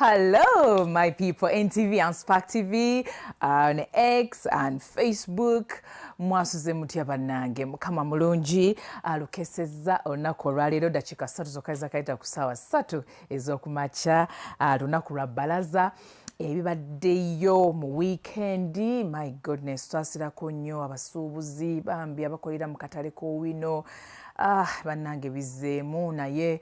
Hello, my people. NTV and Spark TV, on X and Facebook. Mwasuze Mutya bannange mukama mulungi alukeseza olunaku olwaleero dakiika 3 zokka ezakayita ku ssaawa 3 ez'okumakya lunaku lwa bbalaza ebibaddeyo mu weekendi. My goodness, twasirako nnyo abasuubuzi bambi abakolera mu katale k'owino. Bannange bizzeemu naye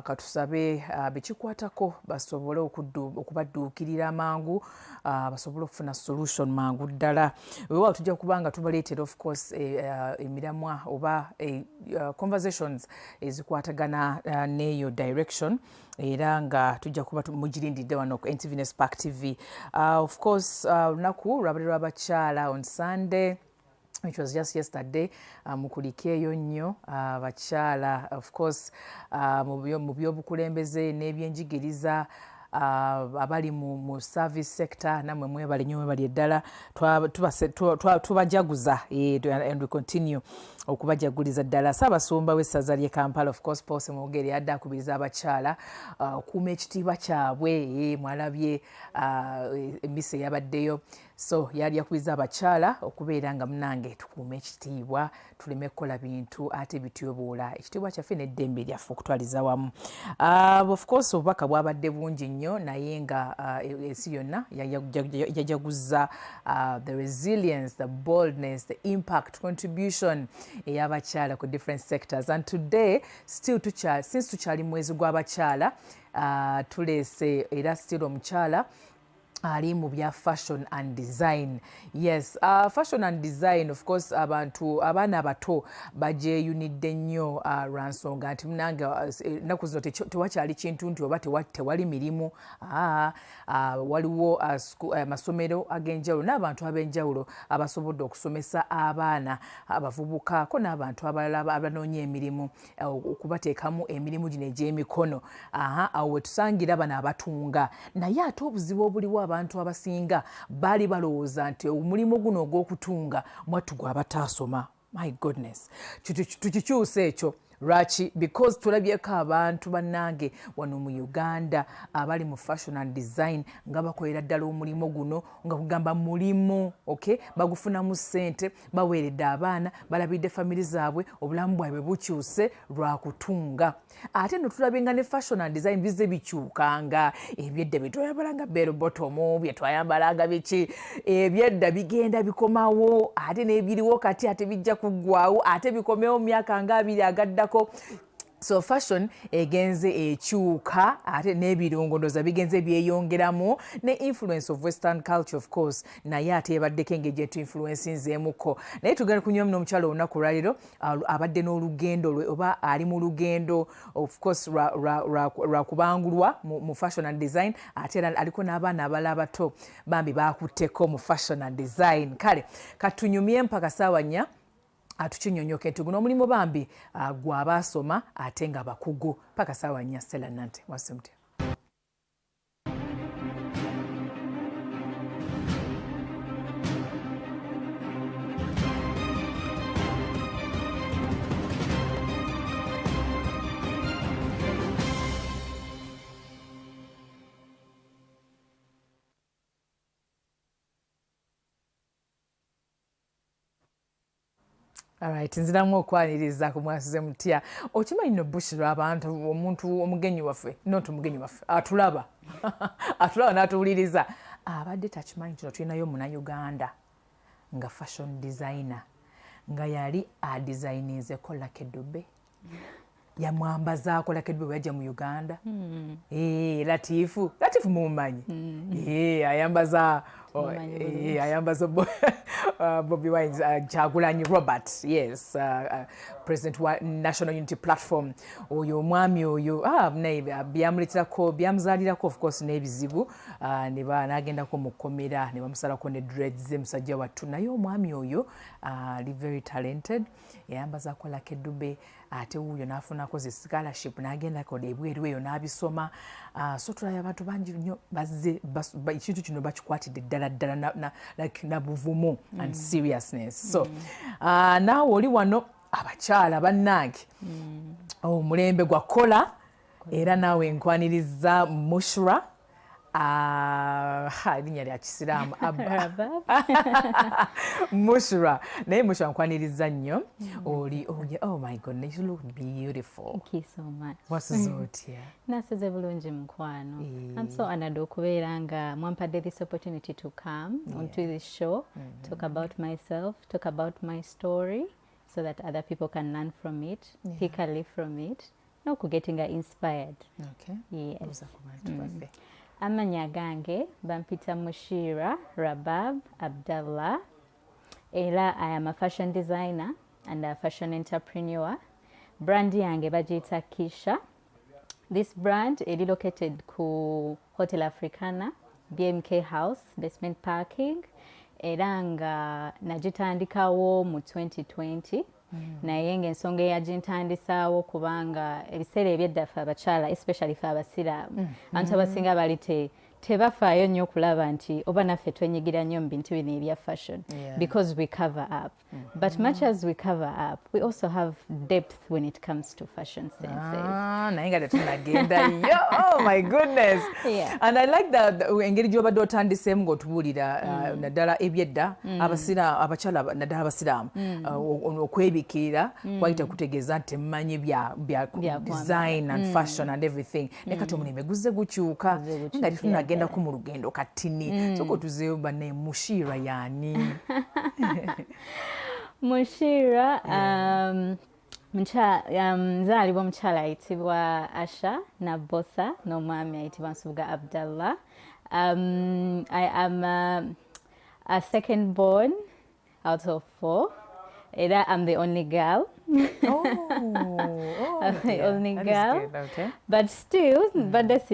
katusabe bekikwatako basobole okubadduukirira mangu, basobole okufuna solution mangu ddala. Weewaawo tujja kubanga tubaleetera of course emiramwa oba conversations ezikwatagana n'eyo direction era nga tujja kuba mugirindidde wano ku NTV ne Spark TV. Of course lunaku lwabadde lw'abakyala on Sunday, which was just yesterday. Mukulikeeyo nnyo abakyala of course mu byobukulembeze n'ebyenjigiriza abali mu service sector namwe mwebale nnyo mwebali eddala tubajaguza and we continue okubajaguliza ddala. Ssaabasumba w'essaza ly'e Kampala of course Paul Semwogere yadde akubiriza abakyala okuuma ekitiibwa kyabwe. Mwalabye emmisa eyabaddeyo, so yali yakubiriza abakyala okubeera nga munange tukuume ekitiibwa, tuleme kukola bintu ate bityobuula ekitiibwa kyaffe n'eddembe lyaffe okutwaliza wamu. Of course obubaka bwabadde bungi nnyo naye nga ensi yonna yajaguza the resilience, the boldness, the impact, contribution ey'abakyala ku different sectors. And today still since tukyali mwezi gw'abakyala tuleese era still omukyala ali mu bya fashion and design. Yes, fashion and design of course abaana abato bagyeyunidde nnyo lwa nsonga nti munange ennaku zino tewakyali kintu nti oba tewali mirimu. Waliwo amasomero ag'enjawulo n'abantu ab'enjawulo abasobodde okusomesa abaana abavubuka ko n'abantu abalala abanoonya emirimu okubateekamu emirimu gino egy'emikono. Awo we tusangira bano abatunga, naye ate obuzibu obuliwo abantu abasinga bali balowooza nti omulimu guno ogw'okutunga mwattu gw'abataasoma. My goodness, tukikyusa ekyo. Lwaki? Because tulabyeko abantu bannange wano mu Uganda abali mu fashion and design nga bakolera ddala omulimu guno nga kugamba mulimu, okay, bagufunamu ssente, baweeredde abaana, balabidde family zaabwe, obulamu bwabwe bukyuse lwa kutunga. Ate no tulabye nga ne fashion and design bize bikyukanga. Ebyedda bye twayambalanga bell bottom, bye twayambalanga biki, ebyedda bigenda bikomawo, ate n'ebiriwo kati ate bijja kuggwaawo, ate bikomewo myaka nga 2 agadda. So fashion egenze ekyuka ate n'ebirungo ndoza bigenze byeyongeramu ne influence of western culture of course naye ate ebaddeko engeri gye influencinzeemuko. Naye tugenda kunywa muno omukyalo olunaku lwaliro abadde n'olugendo lwe oba ali mu lugendo of course lwa kubangulwa mu fashion and design ate aliko n'abaana abala abato bambi bakutteko mu fashion and design. Kale katunyumye mpaka ssaawa 4 atukinyonyoke nti guno omulimu bambi gw'abaasoma ate nga bakugu paka ssaawa 4. Stella Nante, Mwasuze Mutya. Alright, nziramu okwaniriza ku Mwasuze Mutya. Okimanyi no bush lw'abantu omuntu omugenyi waffe, not omugenyi waffe, atulaba atulaba n'atuwuliriza abadde takimanyi kino tulinayo Munnayuganda nga fashion designer nga yali adesigningeko Lucky Dube. Yamwambazaako Lucky Dube yajja mu Uganda. Latifu mumumanyi. Ayambaza Bobby Wines, Kyagulanyi Robert, yes, President wa National Unity Platform. Oyo omwami oyo byamuleeterako byamuzaalirako of course n'ebizibu n'agendako mu kkomera ne bamusalako ne dreads musajja wattu, naye omwami oyo ali very talented. Yayambazaako Lucky Dube ate wuuyo n'afunako zi scholarship n'agendako ebweru eyo n'abisoma. So tulabye abantu bangi nnyo bazze ekintu kino bakikwatidde ddala like na buvumu and seriousness. So naawe oli wano abakyala bannange omulembe gwa kola era naawe nkwaniriza Mushra erinnya lya Kisiraamu Mushra naye Mushra nkwaniriza nnyo oli oh my goodness, you look beautiful. Thank you so much. Mwasuze Mutya. Nasuze bulungi mukwano. I'm so honored okubeera nga mwampadde this opportunity to come onto this show, talk about myself, talk about my story so that other people can learn from it, pick a leaf from it, n'okugetinga inspired. Okay. Yes. Amanya gange bampita Mushira Rabab Abdallah. Era I am a fashion designer and a fashion entrepreneur. Brand yange bajita Kisha. This brand is located ku Hotel Africana, BMK House, basement parking. Era nga nagitandikawo mu 2020. Naye ng'ensonga eyagintandisaawo kubanga ebiseera ebyedda ffe abakyala especially ffe abasiraamu abantu abasinga bali tebafaayo nnyo okulaba nti oba naffe twenyigira nnyo mu bintu bino ebya fashion because we cover up. But much as we cover up, we also have depth when it comes to fashion senses. Naye nga tetunagenda yo, oh my goodness. And I like that engeri gy'obadde otandiseemu ng'otubuulira naddala ebyedda abakyala naddala abasiraamu okwebikirira kwayita kutegeeza nti temumanyi bya design and fashion and everything. Ne kati omulembe guzze gukyuka nga tetunagendako mu lugendo katini. Sooka otuzeeyo banne Mushira y'ani? Mushira nzaalibwa omukyala ayitibwa Asha Nabosa n'omwami ayitibwa Nsubuga Abdallah. I am a second born out of 4. Era I'm the only girl. I'm the only girl. Good. Okay. But still, but that's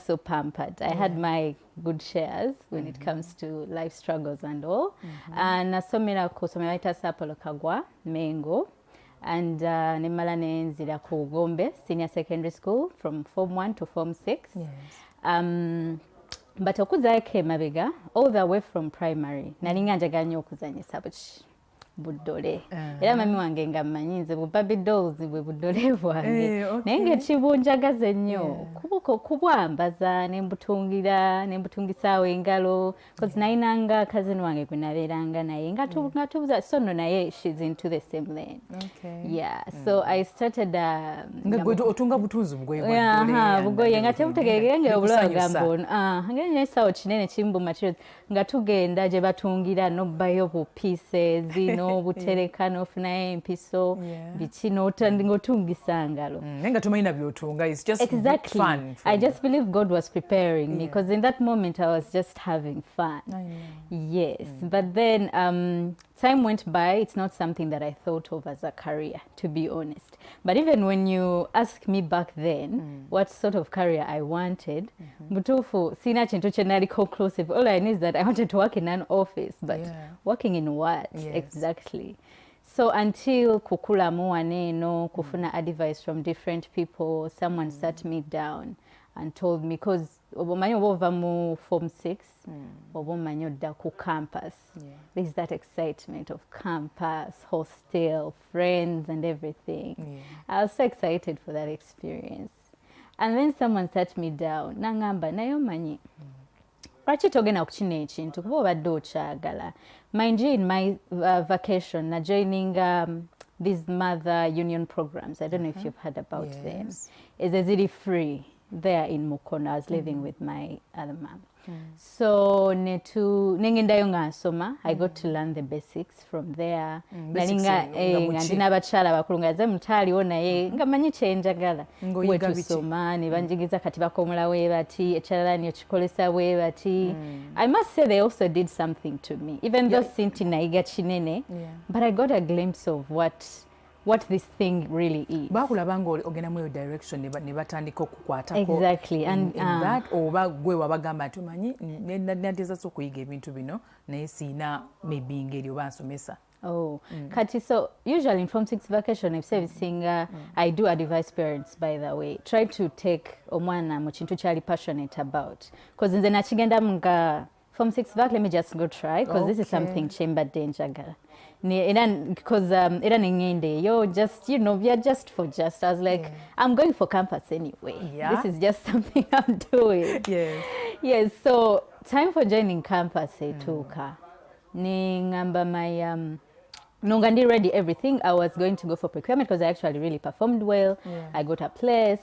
so pampered. I had my good shares when it comes to life struggles and all. And nasomera kusomera ita Sapolo Kagwa Mengo, and nemala nenzira ku Gombe Senior Secondary School from Form 1 to Form 6. Yes. But okuzaako emabega all the way from primary nalinga njagala nnyo okuzanyisa buddole. Era mami wange nga mmanyi nze Barbie dolls bwe buddole bwange. Naye ng'ekibunjagaze nnyo kubwambaza nembutungisaawo engalo because nayinanga cousin wange gwe nabeeranga naye nga tubuza so no naye she's into the same lane. Yeah, so I started nga gwe otunga butunzi bugoye bugoye nga tebutegerekeka nga obulaga gambona ngeri n'ekisawo kinene kimbu materials nga tugenda gye batungira n'obbayo bu pieces n'obutereka n'ofunayo empiso biki ng'otungisa ngalo nga tomanyi byotunga. It's just exactly fun. I just believe God was preparing me because in that moment I was just having fun. Yes, but then time went by. It's not something that I thought of as a career, to be honest. But even when you ask me back then what sort of career I wanted, mutufu sina chintu chenali conclusive. All I knew is that I wanted to work in an office, but working in what exactly? So until kukula muwaneno, kufuna advice from different people, someone sat me down and told me, because obumanyi obova mu Form 6, obumanyi odda ku campus. There's that excitement of campus, hostel, friends and everything. I was so excited for that experience. And then someone sat me down, nangamba, naye omanyi, lwaki togenda okukina ekintu kuba obadde okyagala. Mind you, in my vacation, na joining these mother union programs. I don't know if you've heard about them. It's a ziri free there in Mukono. I was living with my other mom. So nengendayo nga nsoma, I got to learn the basics from there. Nalinga nga ndina abakyala bakulu nga ze mutaaliwo naye nga manyi kyenjagala bwe tusoma ne banjigiriza kati bakomola bwe bati ekyalani okikolesa bwe bati. I must say they also did something to me, even though sinti nayiga kinene, but I got a glimpse of what this thing really is. Bakulabanga ogenda mu direction ne batandika okukwatako. Exactly. And that oba gwe wabagamba tumanyi nateza so kuyiga ebintu bino naye sina maybe ngeri oba nsomesa. Kati, so usually in Form 6 vacation if servicing I do advise parents, by the way, try to take omwana mu kintu kyali passionate about, because nze nakigenda nga Form 6 back, let me just go try, because this is something chamber danger. Because you're just, you know, we are just for just. I was like, I'm going for campus anyway. This is just something I'm doing. Yes, so time for joining campus took Ningamba my Nongandi ready everything. I was going to go for procurement because I actually really performed well. I got a place.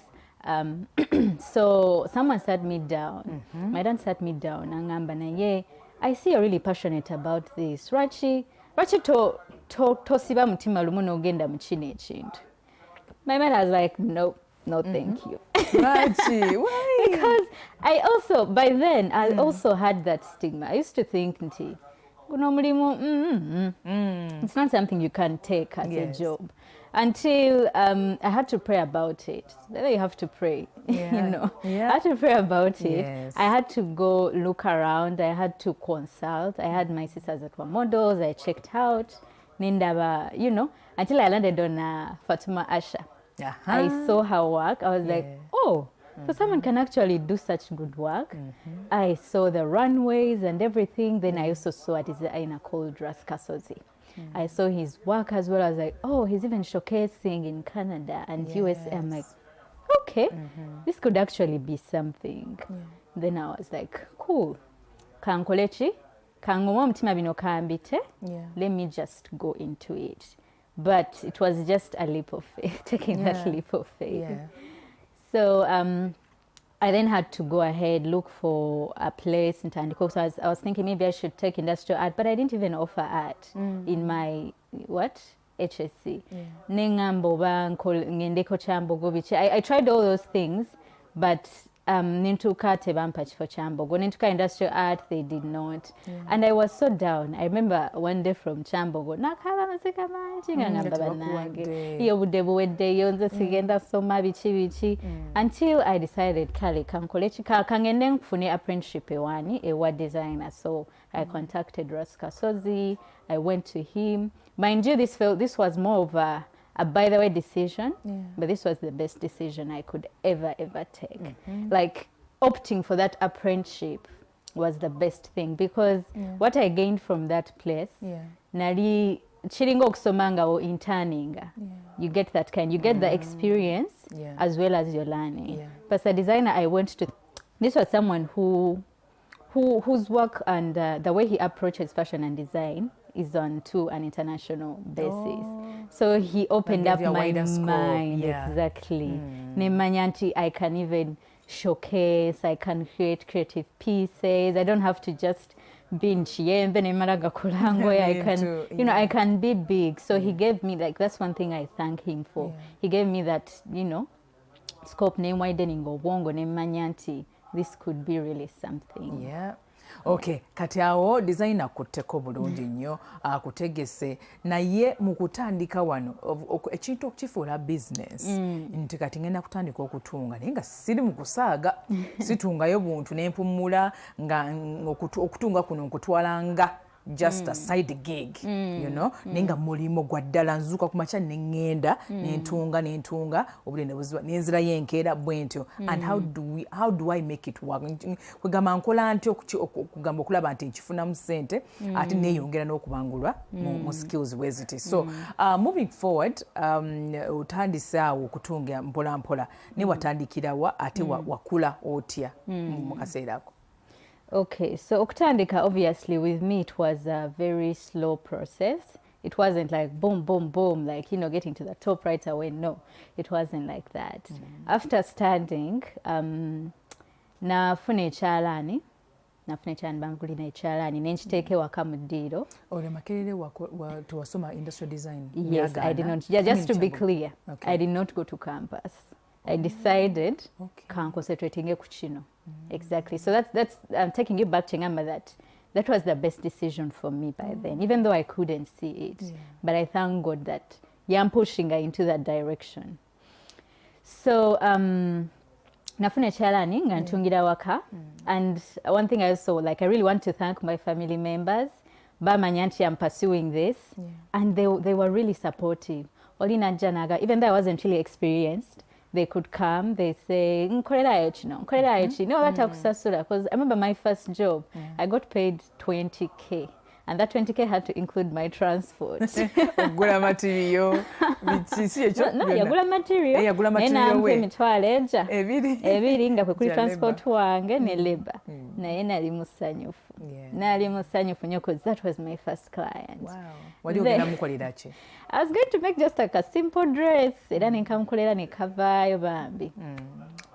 So someone sat me down. My dad sat me down. Nangamba na ye, I see you're really passionate about this. Rachi to siba mutima lumuno ogenda mchine chintu. My mother was like, no, thank you. Rachi, why? Because I also, by then, I also had that stigma. I used to think, it's not something you can take as a job. Until I had to pray about it. Then you have to pray, you know. I had to pray about it. I had to go look around. I had to consult. I had my sisters that were models. I checked out. Nindaba, you know, until I landed on Fatuma Asha. I saw her work. I was like, oh, so someone can actually do such good work. I saw the runways and everything. Then I also saw a designer called Kasozi. I saw his work as well. I was like, oh, he's even showcasing in Canada and USA. I'm like, okay, this could actually be something. Then I was like, cool. Kankolechi, kangoma mtima bino kambite. Let me just go into it. But it was just a leap of faith, taking that leap of faith. So I then had to go ahead, look for a place in Tandiko. So I was thinking maybe I should take industrial art, but I didn't even offer art in my, HSC. I tried all those things, but Nintuka Tebampach for Chambogo. Nintuka industrial art, they did not. And I was so down. I remember one day from Chambogo, until I decided, Kali, Kangeneng Fune apprenticeship a designer. So I contacted Kasozi. I went to him. Mind you, this was more of a by the way decision, but this was the best decision I could ever take. Like opting for that apprenticeship was the best thing, because what I gained from that place, nali chiringo kusomanga or interning, you get that you get the experience as well as your learning. But the designer I went to, this was someone whose work and the way he approaches fashion and design is on to an international basis. So he opened up my mind. Exactly. Nemanyanti, I can even showcase, I can create creative pieces. I don't have to just be in Chiembe, I can, you know, I can be big. So he gave me, like, that's one thing I thank him for. He gave me that, you know, scope name widening or wongo nemanyanti. This could be really something. Okay, kati awo designer kutteko bulungi nnyo akutegese naye mu kutandika wano ekintu okukifuula business nti kati ngenda kutandika okutunga naye nga siri mu kusaaga situngayo buntu nempumula nga okutunga kuno nkutwalanga just a side gig, you know, nenga mulimo gwa ddala nzuka ku makya nengenda nentunga obulende buzwa nenzira yenkera bwentyo. And how do I make it work? Kugamba nkola ntyo okugamba okulaba nti nkifuna mu ssente ate neeyongera n'okubangulwa mu skills weziti. So moving forward, utandise awo okutunga mpola mpola ne watandikirawa ate wakula otya mu kaseera ako? Okay, so okutandika, obviously with me it was a very slow process. It wasn't like boom, boom, boom, like, you know, getting to the top right away. No, it wasn't like that. After standing, nafune chalani banguli na chalani nenchiteke wakamuddiro. Ole makerere tuwasoma industrial design. Yes, I did not. Yeah, just to be clear, I did not go to campus. I decided concentrating ku kino. Exactly. So that's I'm taking you back to Ngamba, that was the best decision for me by then, even though I couldn't see it. But I thank God that I'm pushing her into that direction. So nafune chalani ngantungira waka. And one thing I also, like, I really want to thank my family members. Bamanyanti, I'm pursuing this. And they were really supportive. Olina Janaga, even though I wasn't really experienced, they could come, they say, nkolerayo kino, batakusasula. Because I remember my first job, I got paid 20K. And that 20K had to include my transport. Ogula material. No, yagula material. Yagula material we. Emitwalo eja. Ebiri nga kwe kuli transport wange ne labor. Naye nali musanyufu. Nali musanyufu nnyo because that was my first client. Wow. Wali ogenda mukolera ki? I was going to make just like a simple dress. Era ne nkamukolera ne kavaayo bambi.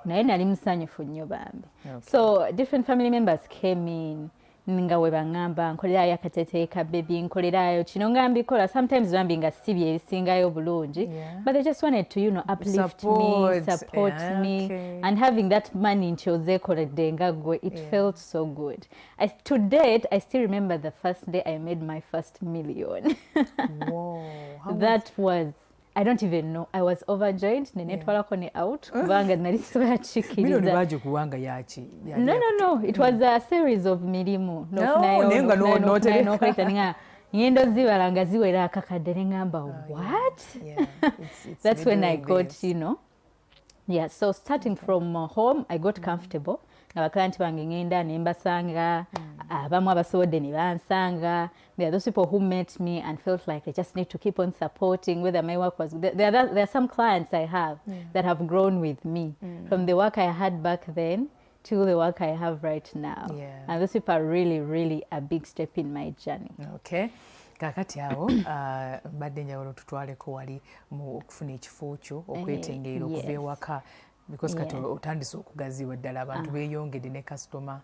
Naye nali musanyufu nnyo bambi. So different family members came in. Nga webangamba nkolerayo akateteyi ka baby nkolerayo kino nga mbikola sometimes bambi nga sibye ebisingayo bulungi but they just wanted to uplift me, support me and having that money nti ozeekoledde nga gwe it felt so good. To date I still remember the first day I made my first million. Whoa, that was I don't even know. I was overjoyed. Nenetwalako ne out. Kubanga nali soya chikiriza. Milo nibaje kuwanga yachi. No. It was a series of mirimu. Nenga no Ngendo zibalanga ziwera akakadde ngamba what? That's when I got, Yeah, so starting from home, I got comfortable. Abaklanti bange ngenda ne mbasanga, abamu abasobodde ne bansanga. There are those people who met me and felt like I just need to keep on supporting whether my work was good. There are some clients I have that have grown with me from the work I had back then to the work I have right now. And those people are really, really a big step in my journey. Okay. Kakati awo mbadde njawulo tutwaleko wali mu okufuna ekifo kyo okwetengeera okuva ewaka because kati otandise okugaziwa ddala abantu beeyongedde ne customer.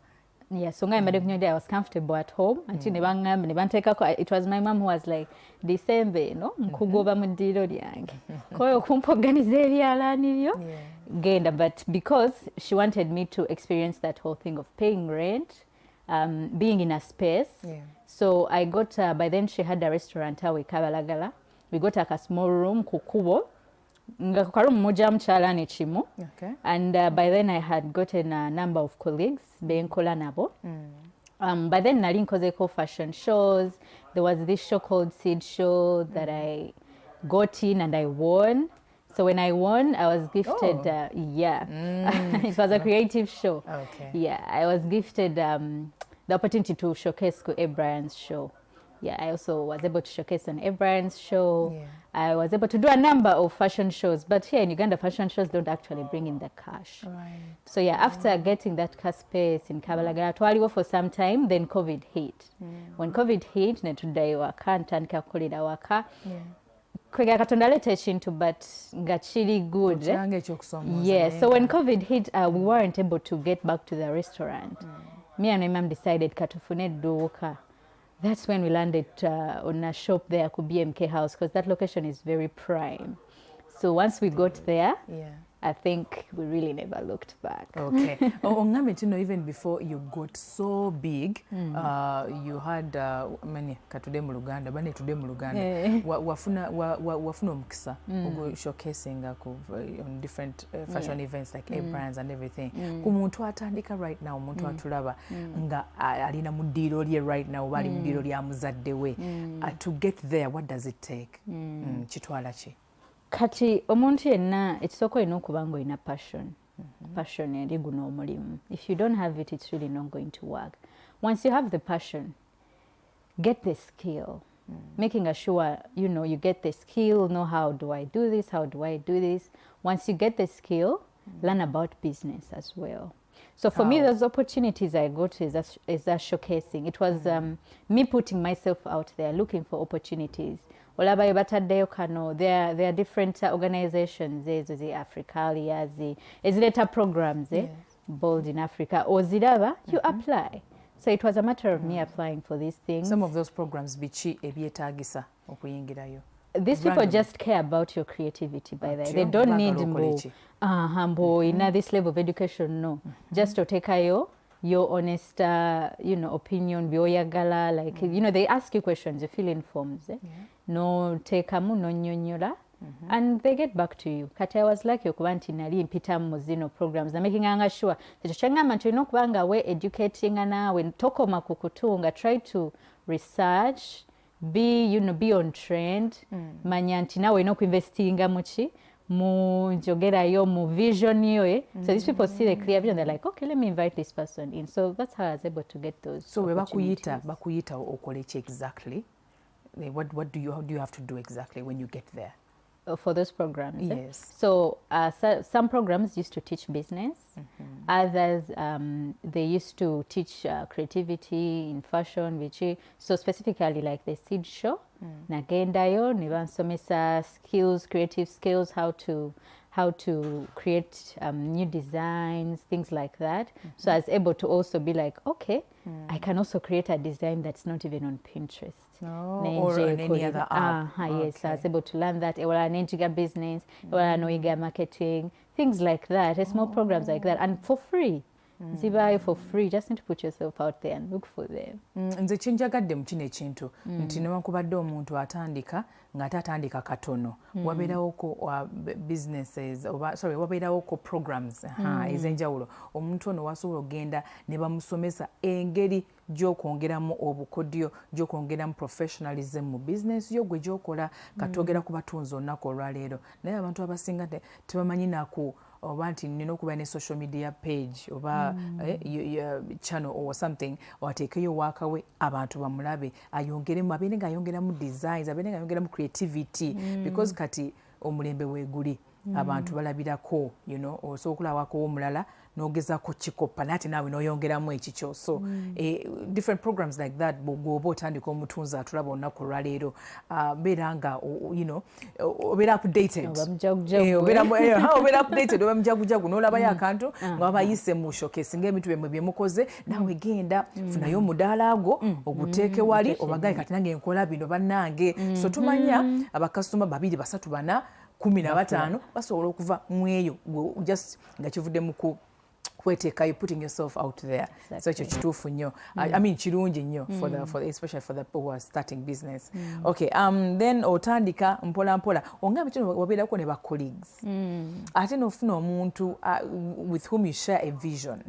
So I was comfortable at home until it was my mom who was like, December, nkugoba mu ddiiro lyange. Koyo kumpoganiza ebyalaani byo. Genda, but because she wanted me to experience that whole thing of paying rent, being in a space. So I got, by then she had a restaurant awe Kabalagala. We got a small room, kukubo. And by then I had gotten a number of colleagues being nabo. By then nali nkozeko fashion shows. There was this show called Seed Show that I got in and I won. So when I won, I was gifted, it was a creative show. I was gifted the opportunity to showcase Brian's show. I also was able to showcase on Brian's show. I was able to do a number of fashion shows, but here in Uganda, fashion shows don't actually bring in the cash. So after getting that cash space in Kabalagala, twaliwo for some time, then COVID hit. When COVID hit, netuddayo waka, ntandika kukolera waka. Kwega katonda leeta ekintu but nga kiri good. So when COVID hit, we weren't able to get back to the restaurant. Me and my mom decided katufune edduuka. That's when we landed on a shop there, BMK House, because that location is very prime. So once we got there, I think we really never looked back. Okay. Even before you got so big, you had many katude mu Luganda, bane tude mu Luganda. Wafuna Emikisa showcasing on different fashion events like brands and everything. Ku muntu atandika right now, muntu atulaba nga alina mu ddiiro lye right now, bali mu ddiiro lya muzadde we. To get there, what does it take? Kitwala ki? Kati omuntu yenna ekisooka olina okuba nga olina passion. Passion eri guno omulimu. If you don't have it, it's really not going to work. Once you have the passion, get the skill. Making sure, you get the skill, know how do I do this, how do I do this. Once you get the skill, learn about business as well. So for me, those opportunities I got is a showcasing. It was me putting myself out there, looking for opportunities. There are different organizations, the Africalia, the programs, Bold in Africa, or Zidava, you apply. So it was a matter of me applying for these things. Some of those programs, bichi ebyetagisa okuyingirayo. These people just care about your creativity, by the way. They don't need in this level of education, no. Just to take your honest, opinion, like, they ask you questions, you fill in forms. No tekamu, no nyonyola, and they get back to you. Kati I was lucky okubanti nali mpita mu zino programs. I'm making sure that changama tulina okubanga we educating naawe ntokoma ku kutunga. Try to research, be on trend. Manya nti nawe olina okuinvestinga mu ki mu njogerayo mu vision yo. So these people see the clear vision, they're like, okay, let me invite this person in. So that's how I was able to get those. So bakuyita okole ki exactly? What do you have to do exactly when you get there? For those programs? Yes. So some programs used to teach business. Others, they used to teach creativity in fashion, which so specifically like the seed show. Nagendayo, nibansomesa skills, creative skills, how to create new designs, things like that. So I was able to also be like, okay, I can also create a design that's not even on Pinterest. Or on any other app. Yes, I was able to learn that. Or an Enjiga business, or an Oiga marketing, things like that, small programs like that, and for free. Zibayo for free, just need to put yourself out there and look for them. Nze kyenjagadde mu kino ekintu nti newankubadde omuntu atandika ng'ate atandika katono wabeerawoko businesses wabeerawoko programs ez'enjawulo omuntu ono wasobola okugenda ne bamusomesa engeri gy'okwongeramu obukodyo gy'okwongeramu professionalism mu business yo gwe gy'okola katogera ku batunzi olunaku olwaleero naye abantu abasinga tebamanyi naku oba nti nina okuba ne social media page oba channel or something wateekeyo waakawe abantu bamulabe ayongeremu abeere ng'ayongeramu designs abeere ng'ayongeramu creativity because kati omulembe weeguli abantu balabirako osobola okulabako omulala n'ogezaako kikopa nate naawe n'oyongeramu ekikyo so different programs like that bw'oba otandika omutunzi atulaba olunaku olwaleero beera nga obeera updated obeera updated oba mujagujagu n'olabayo akantu nga babayise mu showcase ng'ebintu byemmwe bye mukoze naawe genda funayo omudaala gwo oguteeke wali obagaye kati nange nkola bino bannange so tumanya abakasitoma 2 3 4 15 basobola okuva mu eyo just nga kivudde mu kweteekayo putting yourself out there. So ekyo kituufu nnyo. I mean kirungi nnyo especially for the people who are starting business. Okay, then otandika mpola mpola ongamba kino wabeerako ne ba colleagues. Ate n'ofuna omuntu with whom you share a vision.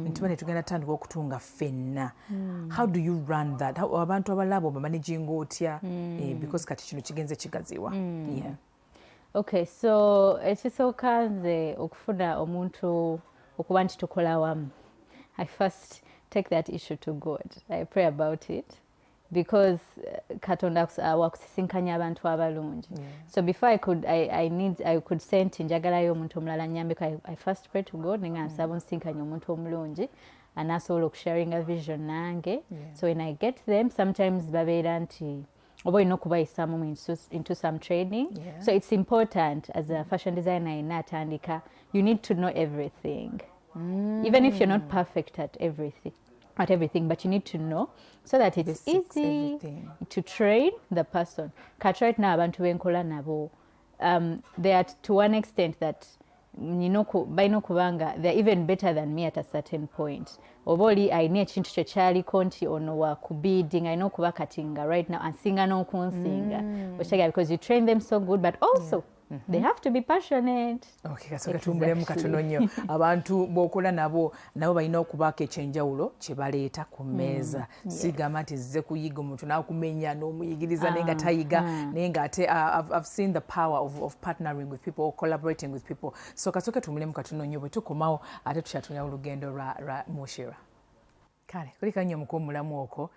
Nti bane tugenda tandika okutunga ffenna. How do you run that? Abantu abalabo bamanaging otya because kati kino kigenze kigaziwa. Yeah. Okay, so ekisooka nze okufuna omuntu okuba nti tukola wamu. I first take that issue to God. I pray about it because Katonda wakusisinkanya abantu abalungi. So before I could say nti njagalayo omuntu omulala nnyambeko, I first pray to God nga nsaba onsinkanya omuntu omulungi anasobola okusharinga vision nange. So when I get them, sometimes babeera nti oba olina okubayisamu into some training. So it's important as a fashion designer inatandika, you need to know everything. Even if you're not perfect at everything, but you need to know so that it's easy to train the person. Right now, abantu benkola nabo, they are to one extent that baino kubanga they're even better than me at a certain point. Oboli aine ekintu kye kyaliko nti ono wa kubidding aina okuba katinga right now ansinga n'okunsinga because you train them so good, but also they have to be passionate. Okay, kasoka tumulemu katono nnyo abantu b'okola nabo balina okubaako ekyenjawulo kye baleeta ku mmeeza. Sigamba nti zze kuyiga omuntu n'akumenya n'omuyigiriza naye nga tayiga naye ng'ate I've seen the power of partnering with people or collaborating with people. So kasoka tumulemu katono nnyo bwe tukomawo ate tukyatunya olugendo lwa Mushira. Kale kulika nnyo mukomulamu okwo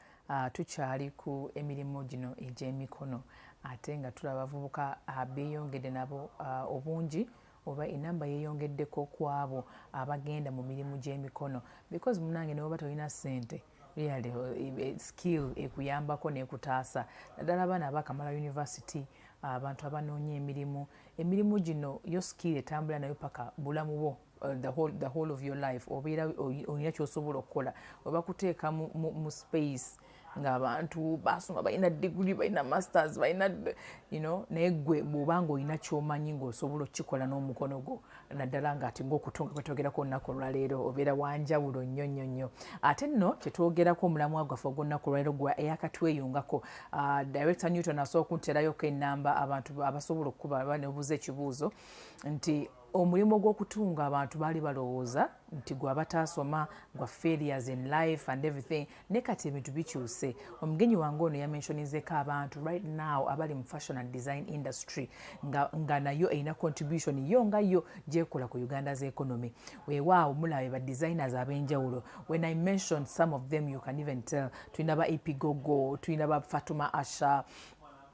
tukyali ku emirimu gino egy'emikono ate nga tulaba abavubuka beeyongedde nabo obungi oba enamba yeeyongeddeko ku abo abagenda mu mirimu gy'emikono because munange ne baba tolina ssente really skill ekuyambako n'ekutaasa naddala abaana abakamala university abantu abanoonya emirimu gino yo skill etambula nayo paka bulamu bwo the whole of your life obeera olina ky'osobola okukola oba kuteeka mu space ng'abantu basoma balina degree balina masters balina naye gwe bw'obanga olina ky'omanyi ng'osobola okukikola n'omukono gwo naddala ng'ati ng'okutunga kwe twogerako olunaku olwaleero obeera wanjawulo nnyo nnyo nnyo ate nno kye twogerako omulamu gwaffe ogw'olunaku olwaleero gwa eyakatweyungako director Newton asobola okunterayoku ennamba abantu abasobola okukuba n'obuuza ekibuuzo nti omulimu gw'okutunga abantu baali balowooza nti gwe abataasoma gwa failures in life and everything ne kati ebintu bikyuse. Omugenyi wange ono yamentionizeko abantu right now abali mu fashion and design industry nga nayo erina contribution yo nga yo gyekola ku Uganda's economy. Weewaawo mulabe ba designers ab'enjawulo. When I mentioned some of them you can even tell. Tulina ba Epigogo, tulina ba Fatuma Asha,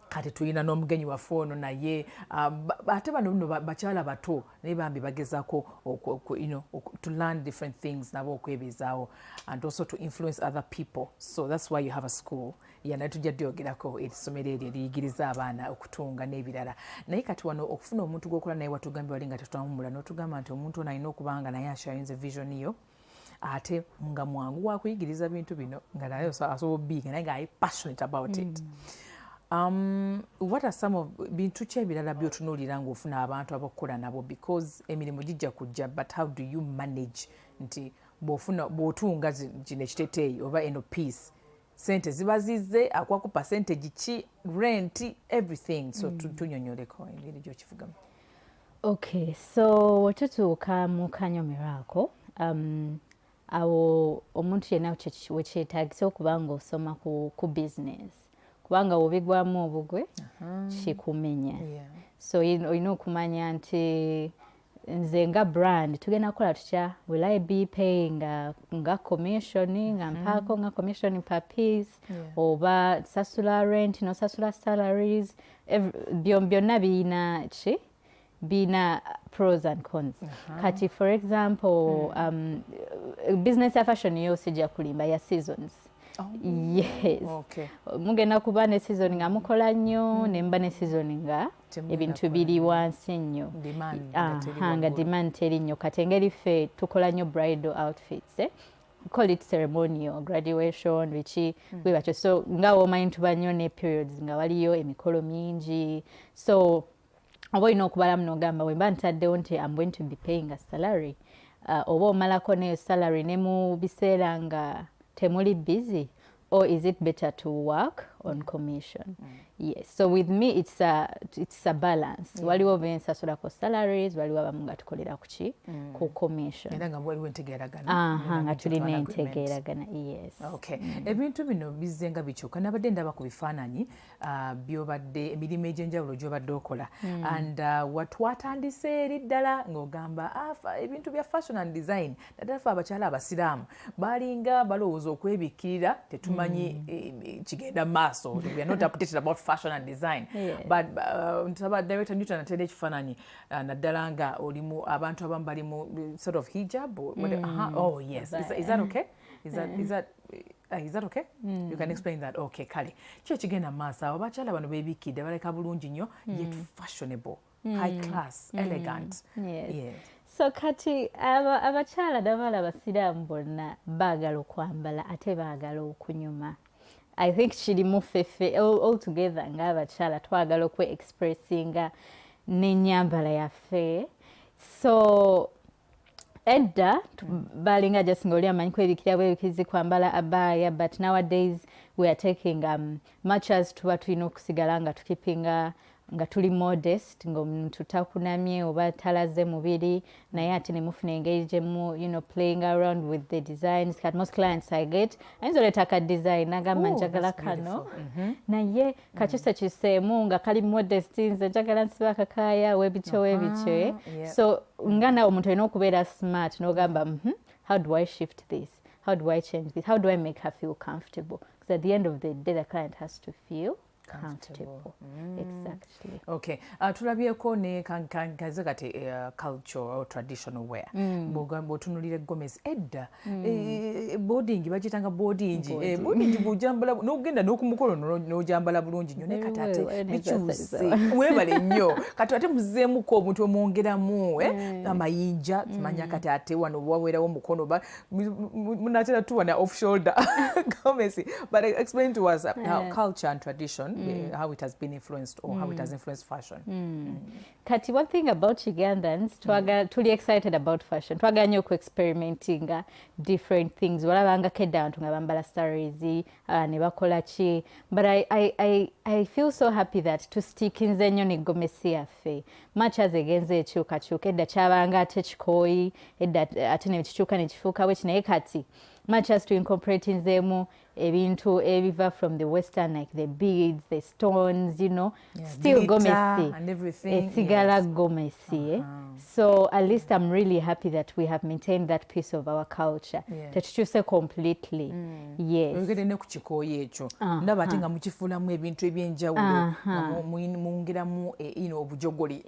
kati tulina n'omugenyi waffe ono naye ate bano nno bakyala bato naye bambi bagezaako to learn different things nabo okwebezaawo and also to influence other people. So that's why you have a school. Naye tujja dyogerako essomero eryo eriyigiriza abaana okutunga n'ebirala. Naye kati wano okufuna omuntu gw'okola naye watugambye wali nga tetwamumula n'otugamba nti omuntu ono alina okuba nga naye ashayinze vision yo ate nga mwangu wakuyigiriza bintu bino nga naye asobola obbiga naye nga ali passionate about it. What are some of bintu ki ebirala by'otunuulira ng'ofuna abantu abakukola nabo because emirimu gijja kujja but how do you manage nti bw'otunga gino ekiteteeyi oba eno piece sente ziba zizze akwaku percentage ki rent everything so tunyonyoleko engeri gy'okivugamu. Okay, so wetutuuka mu kanyomerero ako awo omuntu yenna wekyetaagisa okuba ng'osoma ku business kubanga obigwamu obugwe kikumenya. So olina okumanya nti nze nga brand tugenda kukola tutya, will I be paying nga commission nga mpaako nga commission per piece oba sasula rent nosasula salaries byonna birina ki bina pros and cons. Kati for example business ya fashion yo sijja kulimba ya seasons. Yes. Okay. Mugenda kuba ne season nga mukola nnyo nemba ne season nga ebintu biri wansi nnyo nga demand teri nnyo kati engeri ffe tukola nnyo bridal outfits call it ceremonial graduation biki bwe batyo so nga womanyi tuba nnyo ne periods nga waliyo emikolo mingi so oba olina okubalamu n'ogamba wemba ntaddewo nti I'm going to be paying a salary oba omalako neyo salary ne mu biseera nga temuli busy or is it better to work on commission? Yes. So with me it's a balance. Waliwo bensasula ko salaries, waliwo abamu nga tukolera ku ki ku commission. Era nga waliwo entegeeragana. Nga tulina entegeeragana. Yes. Okay. Ebintu bino bizenga bikyuka nabadde ndaba ku bifaananyi byobadde emirimu egy'enjawulo gy'obadde okola and watwatandise eri ddala ng'ogamba ebintu bya fashion and design naddala ffe abakyala abasiraamu balinga balowooza okwebikkirira tetumanyi kigenda maaso. We are not updated about fashion and design. But Director Newton atera ekifaananyi naddala nga olimu abantu abamu balimu sort of hijab oh yes. Is that okay? Is that okay? You can explain that. Okay, kale. Kyo kigenda maaso abo abakyala bano beebikkidde baleka bulungi nnyo yet fashionable, high class, elegant. Yes. So kati abakyala n'abaala abasiraamu bonna baagala okwambala ate baagala okunyuma. I think kirimu ffeffe all together ng'abakyala twagala okwe-expressinga n'ennyambala yaffe. So edda balinga just ng'oli amanyi kwebikira bwebikirizi kwambala abaya but nowadays we are taking much as tuba tulina okusigala nga tukipinga nga tuli modest ng'omuntu takunamye oba talaze mubiri naye ate ne mufuna engeri gyemu playing around with the designs. Kat most clients I get ayinza oleeta ka design nagamba njagala kano naye kakisa kiseemu nga kali modest nze njagala nsiba akakaaya webityo so nga nawe omuntu olina okubeera smart n'ogamba how do I shift this, how do I change this, how do I make her feel comfortable, because at the end of the day the client has to feel comfortable. Exactly. Okay. Tulabyeko ne kankaze kati culture or traditional wear. Bw'ogamba otunulira Gomez edda boarding bagitanga boarding boarding bw'ojambala n'ogenda n'okumukolo n'ojambala bulungi nnyo ne kati ate bikyuse weebale nnyo kati ate muzeemuko omuntu omwongeramu amayinja tumanya kati ate wano waweerawo mukono munatera tuwana off shoulder Gomez but explain to us how culture and tradition how it has been influenced or how it has influenced fashion. Kati one thing about Ugandans, tuli excited about fashion. Twagala nnyo ku-experimentinga different things. Walabanga kedda abantu nga bambala sarees, ne bakola ki. But I feel so happy that tustickinze nnyo ne gomesi yaffe. much as egenze ekyukakyuka edda kyabanga ate kikooyi edda ate ne kikyuka ne kifuuka bwe kinaye kati much as to incorporate nzeemu ebintu ebiva from the western like the beads, the stones, you know, still go messy and everything. Sigala go messy. So at least I'm really happy that we have maintained that piece of our culture. Tetukyuse completely. Yes. Ogende ne ku kikooyi ekyo ndaba ate nga mukifuulamu ebintu ebyenjawulo mungiramu obujogoli.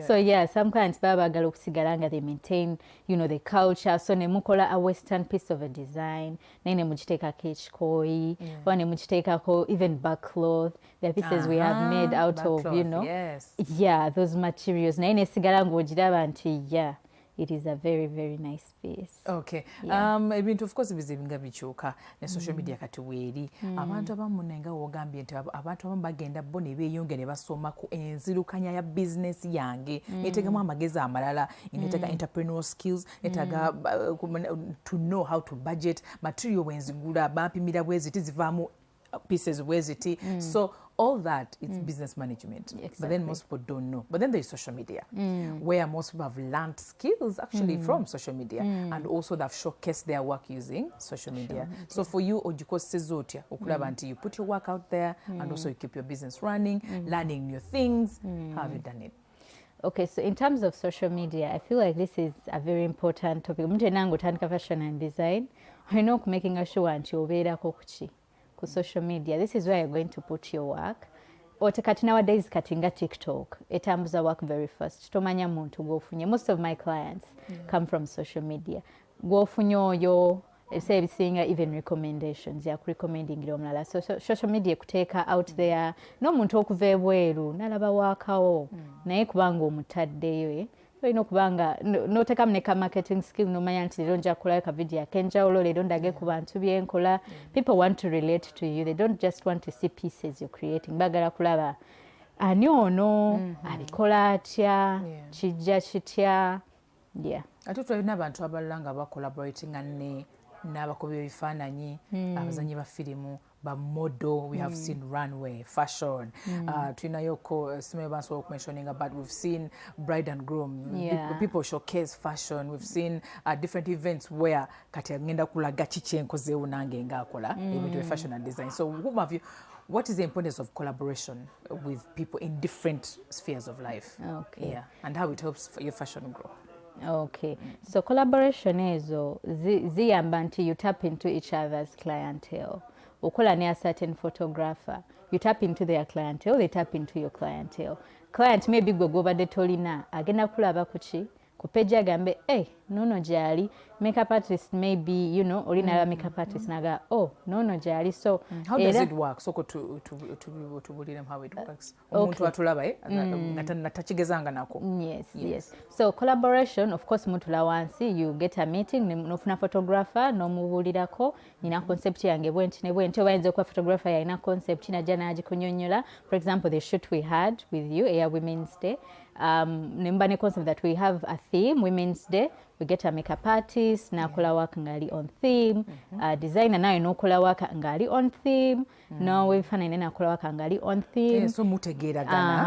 So yeah, some clients baba bagala okusigala nga they maintain, you know, the culture. So ne mukola a western piece of a design naye ne mukitekako ekikooyi oba ne mukitekako even backcloth, the pieces we have made out of, you know, those materials naye nesigala ng'ogiraba nti it is a very, very nice piece. Okay. Ebintu of course bizinga bikyuka ne social media kati weeri abantu abamu nenga wogambye nti abantu abamu bagenda bo ne beeyonge ne basoma ku enzirukanya ya business yange neteekamu amagezi amalala neteeka entrepreneurial skills neteeka to know how to budget material wenzigula bampimira bweziti zivaamu pieces bweziti so all that it's business management. But then most people don't know. But then there's social media where most people have learned skills actually from social media and also they've showcased their work using social media. So for you ojikoze zotya okulaba nti you put your work out there and also you keep your business running, learning new things. How have you done it? Okay, so in terms of social media, I feel like this is a very important topic. Omuntu nango tandika fashion and design, olina making sure nti obeerako kuki ku social media. This is where you're going to put your work. Kati nowadays katinga TikTok etambuza work very fast. Tomanya muntu gwofunye. Most of my clients come from social media. Gwofunye oyo say seeing even recommendations ya recommending ilo mlala. So social media kuteeka out there no muntu okuva ebweru nalaba wakawo naye kubanga omutaddeyo no kubanga no teka mneka marketing skill no manya nti leero nja kukola ka video kenjawulo leero ndage ku bantu byenkola. People want to relate to you. They don't just want to see pieces you're creating. Bagala kulaba ani ono abikola atya kijja kitya. Ate tulina abantu abalala nga collaborating n'abakubi b'ebifaananyi abazanyi ba firimu ba model. We have seen runway fashion tulinayoko some of us were mentioning about we've seen bride and groom people showcase fashion. We've seen different events where kati agenda kulaga kiki enkozeewo nange ngaakola ebintu bya fashion and design. So what is the importance of collaboration with people in different spheres of life? And how it helps for your fashion grow? Okay, so collaboration ezo ziyamba nti you tap into each other's clientele. Okola ne a certain photographer, you tap into their clientele, they tap into your clientele. Client maybe gwe gobadde tolina agenda kulaba kuki ku page agambe nono gyali makeup artist, maybe you know olina makeup artist naga nono gyali. So how does it work? So to bulira how it works. Omuntu atulaba natakigezanga nako. Yes. So collaboration, of course mutula wansi you get a meeting nofuna photographer nomubulirako nina concept yange bwenti ne bwenti obayinza okuba photographer yalina concept najja n'agikunyonyola. For example, the shoot we had with you, Women's Day, nemba ne concept that we have a theme, Women's Day. We get a makeup artist, nakola work ngali on theme, designer nayo nokola work ngali on theme, no webifaananyi nakola work ngali on theme. So mutegeeragana.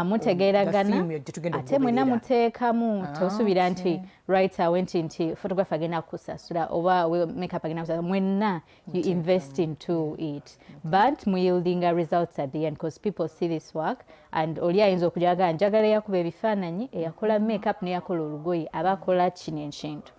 Ate mwena muteekamu tosubira nti writer went into photographer agenda kusasula oba makeup agenda kusasula. Mwena you invest into it, but yielding results at the end because people see this work and oli ayinza okujaga njagala yakuba ebifaananyi eyakola makeup neyakola olugoye abakola kino ekintu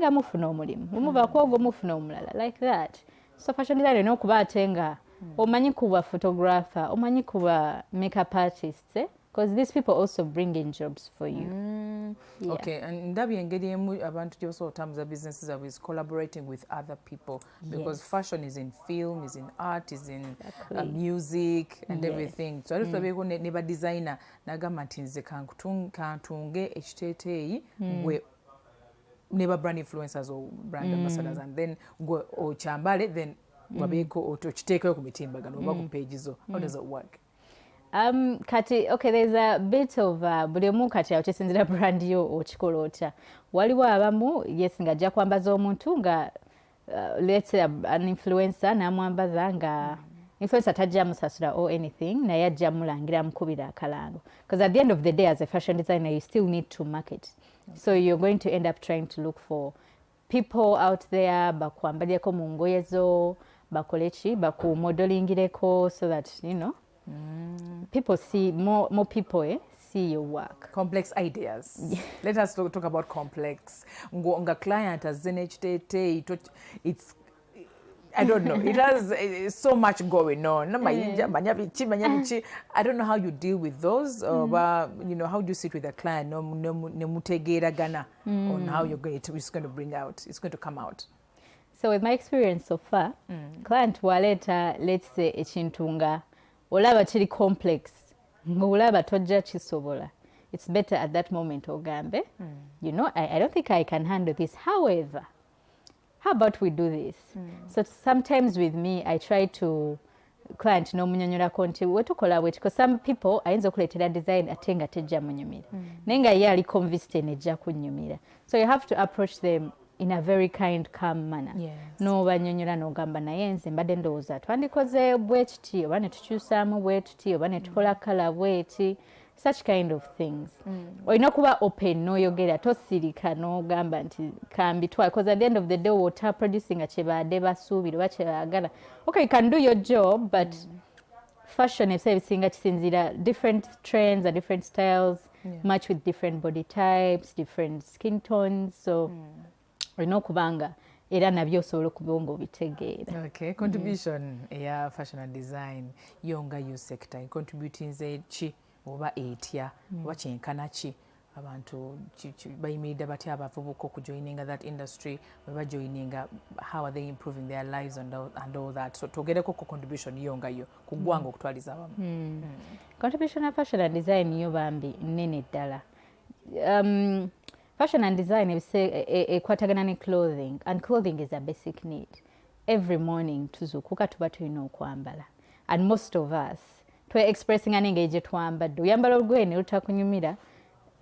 nga mufuna omulimu omuva kwogo mufuna omulala like that. So fashion designer n'okuba ate nga omanyi kuba photographer omanyi kuba makeup artists because these people also bring in jobs for you. Okay, and ndabye engeri emu abantu gye basobola otambuza businesses is collaborating with other people because fashion is in film, is in art, is in music and everything. So ate tulabyeko ne ba designer nagamba nti nze kantunge ekiteeteeyi gwe ne ba brand influencers or brand ambassadors and then gwe okyambale then wabeeko okiteekayo ku mitimbagano oba ku page zo. How does it work? Kati, okay, there's a bit of buli omu kati awokisinzira brand yo okikola otya. Waliwo abamu yes nga ajja kwambaza omuntu nga let's say an influencer n'amwambaza nga influencer tajja musasula or anything naye ajja mulangira mukubira akalango, because at the end of the day as a fashion designer you still need to market. So you're going to end up trying to look for people out there bakwambalyeko mu ngoye zo, bakoleki bakumodelingireko, so that you know people see more people see your work. Complex ideas. Let us talk about complex. Nga client azze n'ekiteeteeyi, it's I don't know. It has so much going on. I don't know how you deal with those, but you know, how do you sit with a client on how it's going to bring out, it's going to come out. So with my experience so far, client waleta, let's say echintunga, olaba chiri complex, olaba tojja chisobola. It's better at that moment ogambe. You know, I don't think I can handle this. However, how about we do this? So sometimes with me, I try to client no munyonyola konti wetukola wet, because some people ayinza okuleetera design atenga tejja munyumira. Nenga ye ali convinced nejja kunyumira. So you have to approach them in a very kind, calm manner. Yes. No banyonyola no gamba naye nze mbadde ndowooza twandikoze bwekiti oba ne tukyusaamu bwekiti oba ne tukola kala bweti. Such kind of things. Olina kuba open n'oyogera tosirika n'ogamba nti kambitwala, because at the end of the day wota producing a kyebadde basuubira oba kyebaagala. Okay, you can do your job, but fashion ebisinga kisinzira different trends and different styles match with different body types, different skin tones. So olina okubanga era nabyo osobola okuba ng'obitegeera. Okay, contribution ya fashion and design yonga yo sector contributing ze chi oba etya oba kyenkana ki abantu bayimiridde batya abavubuka okujoininga that industry weba joininga, how are they improving their lives and all that. So togereko ku contribution yonga yo kugwanga okutwaliza awamu. Contribution ya fashion and design yo bambi nene ddala. Fashion and design ekwatagana ne clothing, and clothing is a basic need. Every morning tuzukuka tuba tulina okwambala, and most of us we're expressing an engage twambadde oyambala olugoye ne lutakunyumira,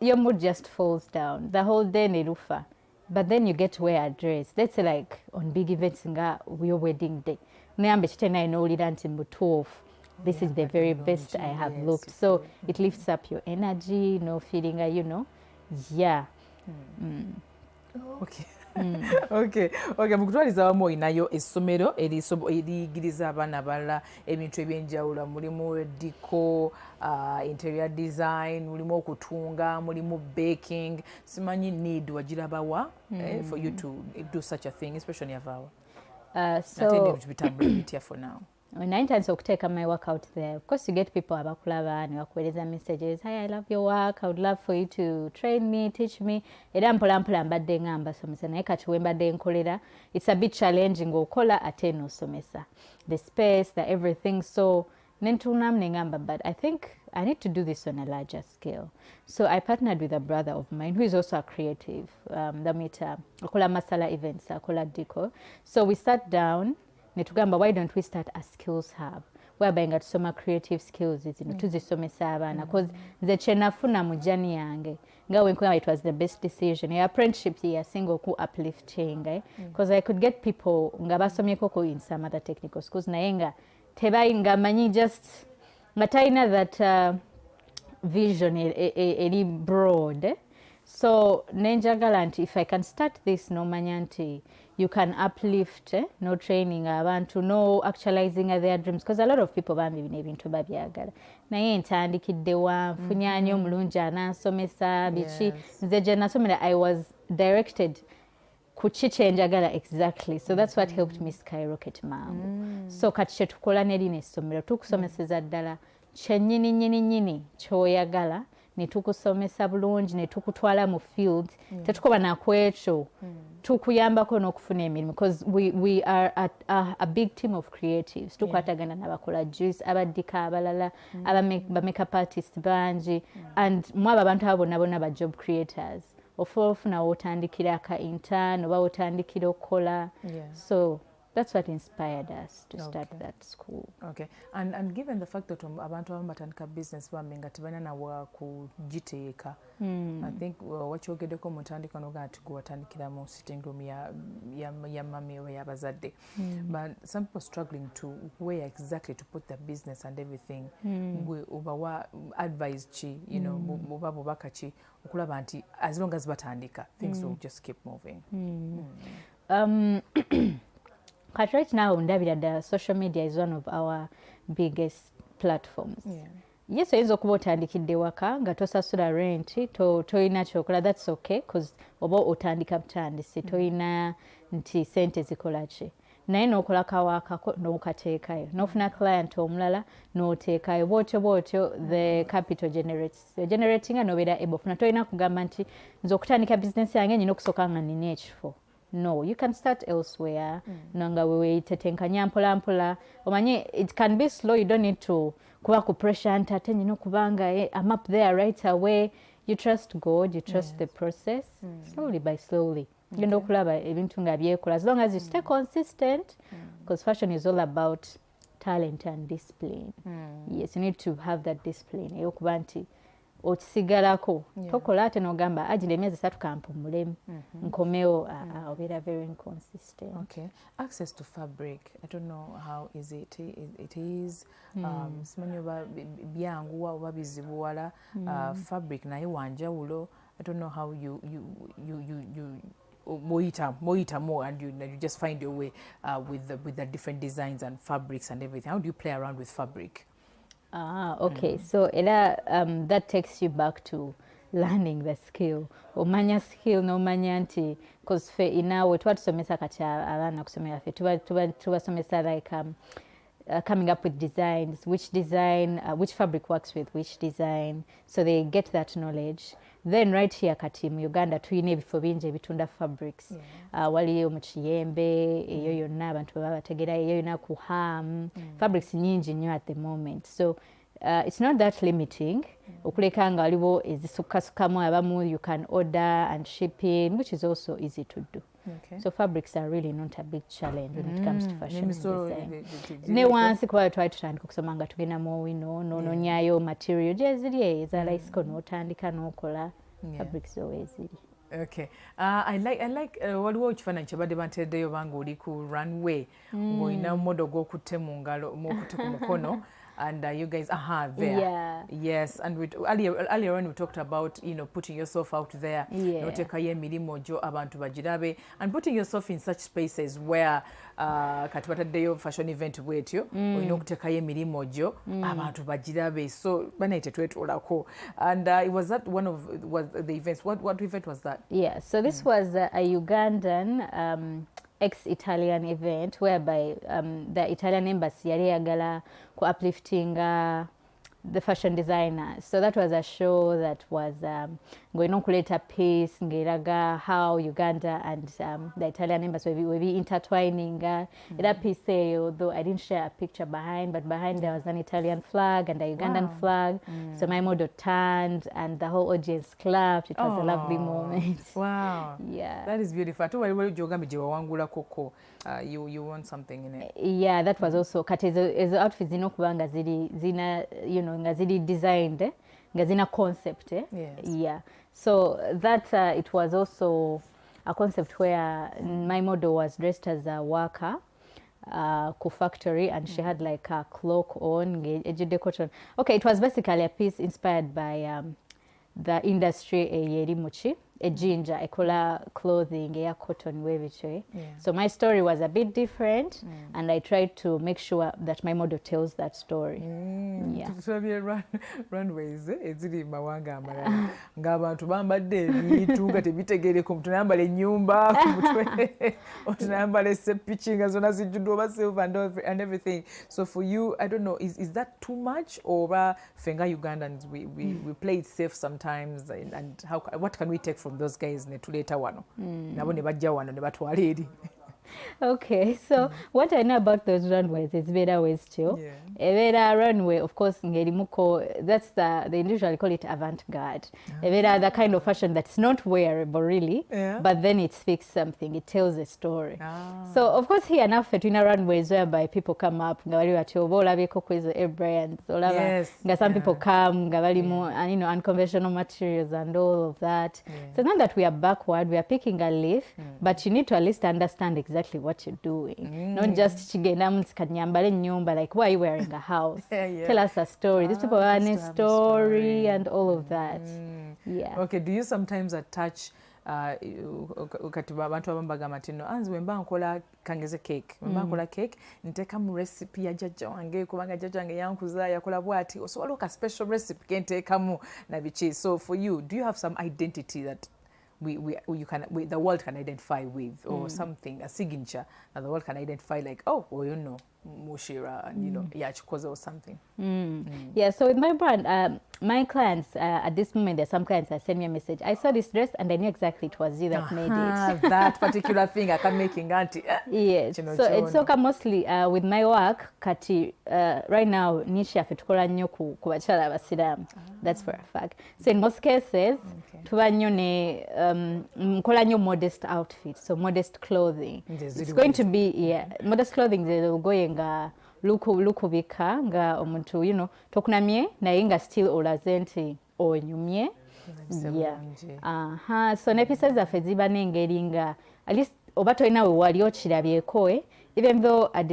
your mood just falls down the whole day ne lufa. But then you get to wear a dress, let's say like on big events nga your wedding day, neyambe kitenaye n'owulira nti mbutuufu, this is the very best I have looked. So it lifts up your energy, no feeling you know, Okay. Okay, mukutwaliza wamu oyinayo essomero eriyigiriza abaana abalala ebintu ebyenjawulo, mulimu deco, interior design, mulimu okutunga, mulimu baking. Simanyi need wagirabawa for you to do such a thing, especially avawa. So for now. When I intend to take my work out there, of course you get people abakulaba and bakuweereza messages, hi, I love your work, I would love for you to train me, teach me. Era mpola mbadde ngamba somesa naye kati we mbadde nkolera, it's a bit challenging okola ate nosomesa, the space, the everything. So nentunamu nengamba, but I think I need to do this on a larger scale. So I partnered with a brother of mine who is also a creative, akola masala events, akola deco. So we sat down netugamba, why don't we start a skills hub whereby nga tusoma creative skills zino tuzisomesa abaana, because nze kyenafuna mu journey yange nga wenkugamba it was the best decision. Your apprenticeship yasinga oku uplifting because I could get people nga basomyeko in some other technical schools naye nga tebayinga manyi just nga talina that vision eri broad. So nenjagala nti if I can start this nomanya nti you can uplift no training abantu no actualizing their dreams, because a lot of people bambi bino ebintu babyagala naye ntandikidde wanfunyanyi omulungi anansomesa biki nze gye nasomera I was directed ku ki kyenjagala exactly, so that's what helped me skyrocket mangu. So kati kyetukola nerina essomero tukusomeseza ddala kyennyini kyoyagala ne tukusomesa bulungi ne tukutwala mu field tetukoba nakwekyo tukuyambako n'okufuna emirimu, because we are a big team of creatives tukwatagana n'abakola juice, abaddika abalala, ba makeup artists bangi, and mwabo abantu abo bonna ba job creators. Ofuna wotandikira aka intern oba wotandikira okukola. So that's what inspired us to start that school. Okay. And given the fact that abantu abamu batandika business bambi nga tebalina nawa kugiteeka, I think wakyogeddeko mu ntandikwa n'ogamba nti gwe watandikira mu sitting room ya mami oba y'abazadde. But some people struggling to where exactly to put the business and everything. Gwe obawa advice ki, you know, oba bubaka ki okulaba nti as long as batandika things will just keep moving. But right now, the social media is one of our biggest platforms. Yes, oyinza okuba otandikidde waka nga tosasula rent toyina kyokola, that's okay because oba otandika butandisi toyina nti sente zikola ki, naye n'okola kawaaka n'okateekayo n'ofuna client omulala n'oteekayo bwotyo the capital generating n'obeera able ofuna, toyina kugamba nti nze okutandika business yange nyina okusooka nga nina ekifo. No, you can start elsewhere. Nanga weweitetenkanya mpola. Omanye, it can be slow. You don't need to kuba ku pressure ante nyino kubanga I'm up there right away. You trust God, you trust the process. Slowly by slowly. You know kulaba ebintu nga byekola as long as you stay consistent, because fashion is all about talent and discipline. Yes, you need to have that discipline. Eyokuba nti okisigalako tokola ate n'ogamba agire emyezi 3 kampumulemu nkomeo obeera very inconsistent. Okay. Access to fabric, I don't know how easy it is. Simanyi oba byanguwa oba bizibuwala. Fabric naye wanjawulo. I don't know how you moita more and you just find your way with the different designs and fabrics and everything. How do you play around with fabric? Okay. So that takes you back to learning the skill. Omanya skill n'omanya nti because fe inawe twatusomesa kati abaana kusomera fe tubasomesa like coming up with designs, which fabric works with which design, so they get that knowledge. Then right here kati mu Uganda tuyina ebifo bingi ebitunda fabrics. Waliyo mu Kiyembe, eyo yonna abantu baba bategera, eyo yonna ku Ham. Fabrics nyingi nnyo at the moment. So it's not that limiting. Okuleka nga waliwo ezisukasukamu abamu you can order and ship in, which is also easy to do. Okay. So fabrics are really not a big challenge when it comes to fashion design. Ne wansi kuba twali tutandika okusoma nga tugenda mu wino nonyayo material gye ziri eza laisiko n'otandika n'okola fabrics always ziri. Okay. I like waliwo ekifaananyi kyebadde bantereddeyo banga oli ku runway ng'olina modo gw'okutte mu ngalo mw'okutte ku mukono. And you guys, there. Yes. And earlier on we talked about, you know, putting yourself out there, notekayo emirimu gyo abantu bagirabe, and putting yourself in such spaces where kati bataddeyo fashion event bwetyo olina okutekayo emirimu gyo abantu bagirabe, so banaite twetolako. And it was that one of the events. What event was that? Yeah, so this was a Ugandan ex-Italian event whereby the Italian embassy yali yagala ku uplifting the fashion designers. So that was a show that was going on kuleta peace ngeraga how Uganda and the Italian embassy will be intertwining. That piece there, though I didn't share a picture behind, but behind there was an Italian flag and a Ugandan flag. So my model turned and the whole audience clapped. It was a lovely moment. Wow. Yeah. That is beautiful. You want something in it. Yeah, that was also kati ezo outfits zino kubanga zina you know nga zili designed nga zina concept. Yes. Yeah. So that it was also a concept where my model was dressed as a worker ku factory and she had like a cloak on ejide cotton. Okay, it was basically a piece inspired by the industry eyeri muchi ejinja ekola clothing eya cotton webichwe. So my story was a bit different and I tried to make sure that my model tells that story. Runways eziri mawanga amalala ng'abantu bambadde ebintu nga tebitegereko mtu nayambala ennyumba ku mutwe otunayambala seppichi nga zonna zijjudde oba silver and everything. So for you, I don't know, is that too much, or fenga Ugandans we play it safe sometimes, and what can we take from those guys ne tuleeta wano nabo ne bajja wano ne batwala eri? Okay, so what I know about those runways is better ways too. Yeah. A better runway, of course, that's they usually call it avant-garde. A better the kind of fashion that's not wearable really, but then it speaks something, it tells a story. So of course here enough between runways whereby people come up, brands, some people come, and you know, unconventional materials and all of that. So now that we are backward, we are picking a leaf, but you need to at least understand exactly what you're doing. Not just like, why are you wearing a house? Tell us a story. These people have a story and all of that. Yeah. Okay, do you sometimes attach kati abantu abambaga matino anzi wemba nkola kangeze cake wemba nkola cake nteka mu recipe ya jjajja wange kubanga jjajja wange yankuza yakola bwati osobola ka special recipe kenteka mu na bichi. So for you, do you have some identity that the world can identify with, or something, a signature that the world can identify, like, oh, well, you know, Mushira, and you know, Yachikoza or something? Yeah, so with my brand, my clients, at this moment, there's some clients that send me a message. I saw this dress and I knew exactly it was you that made it. That particular thing I can make in Auntie. Yes, so it's okay mostly with my work, Kati, right now, Nisha Fetukola Nyoku Kubachala Basiram. That's for a fact. So in most cases, Mkola nyo modest outfit, so modest clothing. It's going to be, modest clothing, they will go nga lukubika nga omuntu, you know, tokunamye naye nga still olazenti onyumye. So nepisa zaffe ziba n'engeri nga at least oba tolina we wali okirabyeko, even though a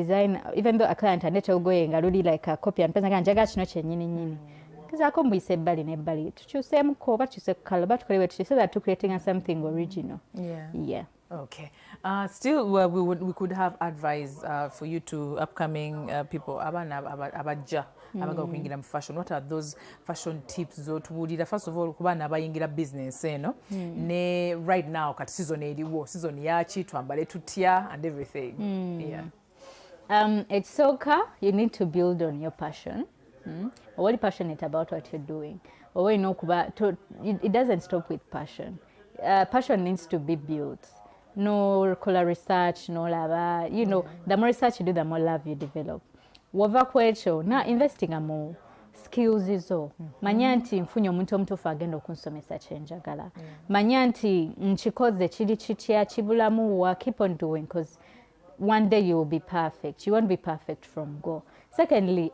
client anete olugoye nga luli like a copy and paste, njagala kino kyennyini nnyini. Kizaako mbuyise ebbali n'ebbali tukyuseemuko oba tukyuse kala oba tukole bwe so that creating something original. Yeah. Okay. Still, we could have advice for you to upcoming people abajja abaga kuingira mu fashion. What are those fashion tips zotuwulira? First of all, kubana abayingira business ne right now kati season eriwo, season yachi twambale tutya and everything. It's okay, you need to build on your passion. Or what are passionate about what you're doing, or you know, it doesn't stop with passion. Passion needs to be built. No color research, no lava. You know, the more research you do, the more love you develop. Wava kwecho na investing more skills izo. Manyanti mfunye omuntu omutuufu agenda okunsomesa kyenjagala. Manyanti nchikoze chiri chitia chibulamu wa keep on doing, because one day you will be perfect. You won't be perfect from go. Secondly,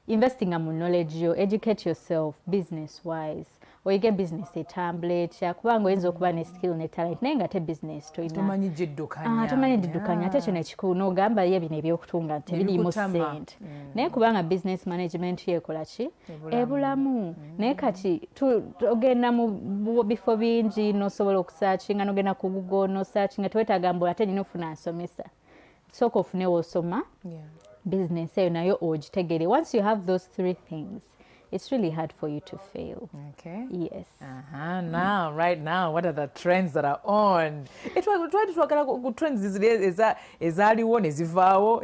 investing in knowledge, you educate yourself business-wise. Or you get business etambula kubanga oyinza okuba ne skill ne talent naye nga te business toyina. Tomanyi jiddukanya. Tomanyi jiddukanya ate kino ekikulu n'ogamba ye bino ebyokutunga tebiriimu ssente. Naye kubanga business management yeekola ki? Ebulamu. Naye kati ogenda mu bifo bingi n'osobola okusearchinga n'ogenda ku Google n'osearchinga teweetaaga mbu ate nina ofuna nsomesa. Sooka ofune w'osoma business eyo nayo ogitegere. Once you have those three things, it's really hard for you to fail. Okay. Yes. Now, right now, what are the trends that are on? Try to talk about trends ezaliwo nezivaawo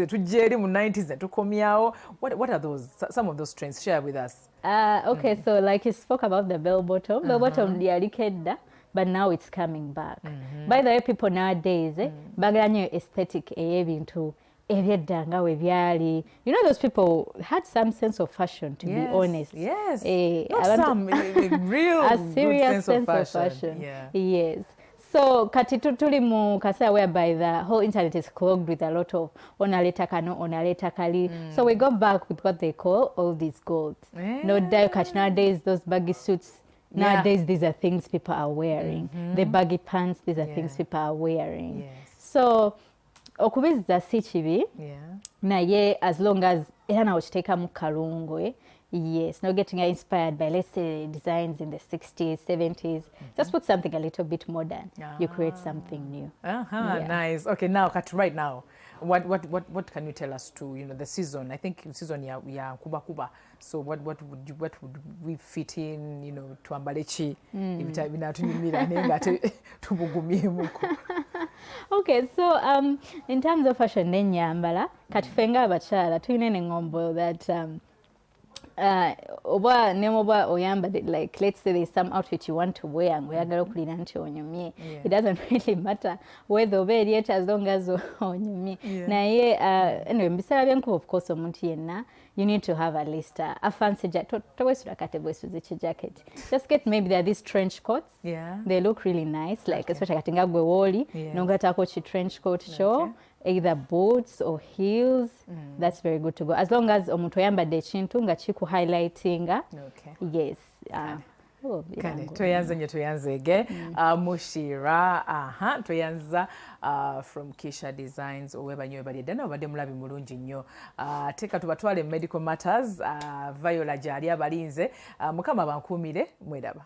tujjeri mu 90s netukomyawo. What are those? Some of those trends. Share with us. Okay, so like you spoke about the bell bottom. Bell bottom lyalikedda, but now it's coming back. By the way, people nowadays, baganya aesthetic ey'ebintu. You know, those people had some sense of fashion, to be honest. Yes. Real a serious sense of fashion. Yes. So, tuli mu kasa whereby the whole internet is clogged with a lot of onaleta kano, onaleta kali. So we go back with what they call all these gold. No doubt, kati nowadays those baggy suits. Nowadays, these are things people are wearing. The baggy pants, these are things people are wearing. So. Okubiza si kibi naye as long as era nawe kiteekamu kalungu yes, not getting inspired by, let's say, designs in the 60s, 70s. Just put something a little bit modern. You create something new. Nice. Okay, now right now, what can you tell us to, you know, the season? I think season kuba kuba. So what would we fit in, you know, to ambalechi Okay, so in terms of fashion nenyambala katufenga abachala tuyine ngombo that oba nemoba oyambade, like let's say there's some outfit you want to wear and oyagala okulira nti onyumye, it doesn't really matter whether oba erieta as long as onyumye. Naye anyway mbisala byenkuba of course omuntu yenna you need to have a list. A fancy jacket. Jacket. Just get maybe there are these trench coats. Yeah. They look really nice. Like especially katinga gwe woli. Nongata kochi trench coat show. Either boots or heels. That's very good to go. As long as omuntu oyambadde ekintu nga kiku highlightinga. Yes. Kale tuyanzege Mushira tuyanza from Kisha Designs owebanywe bali dana obadde mulabi mulungi nnyo teka tubatwale medical matters Viola jali abalinze mukama bankumire mwedaba.